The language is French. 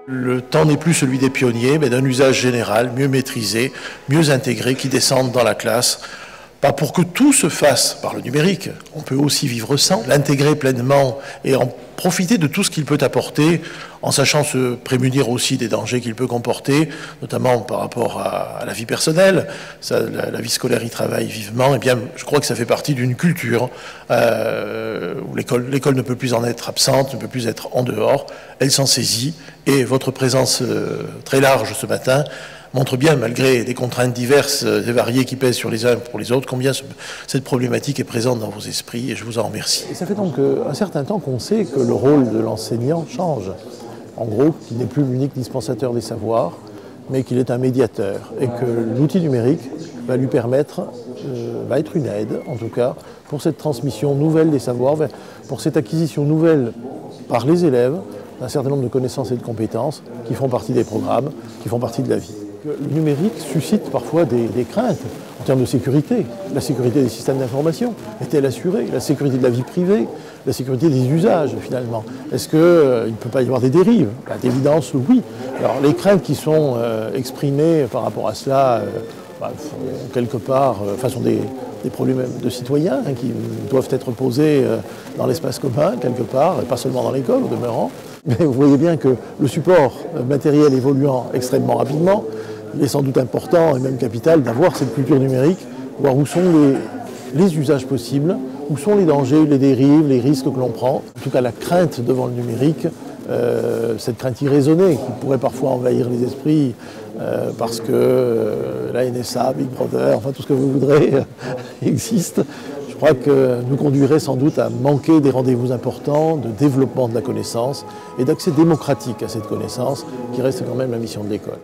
Le temps n'est plus celui des pionniers, mais d'un usage général, mieux maîtrisé, mieux intégré, qui descende dans la classe. Pas pour que tout se fasse par le numérique, on peut aussi vivre sans, l'intégrer pleinement et en profiter de tout ce qu'il peut apporter, en sachant se prémunir aussi des dangers qu'il peut comporter, notamment par rapport à la vie personnelle. Ça, la vie scolaire y travaille vivement, et bien je crois que ça fait partie d'une culture où l'école ne peut plus en être absente, ne peut plus être en dehors, elle s'en saisit, et votre présence très large ce matin montre bien, malgré des contraintes diverses et variées qui pèsent sur les uns pour les autres, combien cette problématique est présente dans vos esprits, et je vous en remercie. Et ça fait donc un certain temps qu'on sait que le rôle de l'enseignant change. En gros, qu'il n'est plus l'unique dispensateur des savoirs, mais qu'il est un médiateur, et que l'outil numérique va lui permettre, va être une aide, en tout cas, pour cette transmission nouvelle des savoirs, pour cette acquisition nouvelle par les élèves d'un certain nombre de connaissances et de compétences qui font partie des programmes, qui font partie de la vie. Le numérique suscite parfois des craintes en termes de sécurité. La sécurité des systèmes d'information est-elle assurée? La sécurité de la vie privée, la sécurité des usages finalement. Est-ce qu'il ne peut pas y avoir des dérives? D'évidence, oui. Alors les craintes qui sont exprimées par rapport à cela, quelque part, sont des problèmes de citoyens qui doivent être posés dans l'espace commun, quelque part, et pas seulement dans l'école au demeurant. Mais vous voyez bien que le support matériel évoluant extrêmement rapidement, il est sans doute important et même capital d'avoir cette culture numérique, voir où sont les usages possibles, où sont les dangers, les dérives, les risques que l'on prend. En tout cas, la crainte devant le numérique, cette crainte irraisonnée qui pourrait parfois envahir les esprits parce que la NSA, Big Brother, enfin tout ce que vous voudrez existe. Je crois que nous conduirait sans doute à manquer des rendez-vous importants de développement de la connaissance et d'accès démocratique à cette connaissance qui reste quand même la mission de l'école.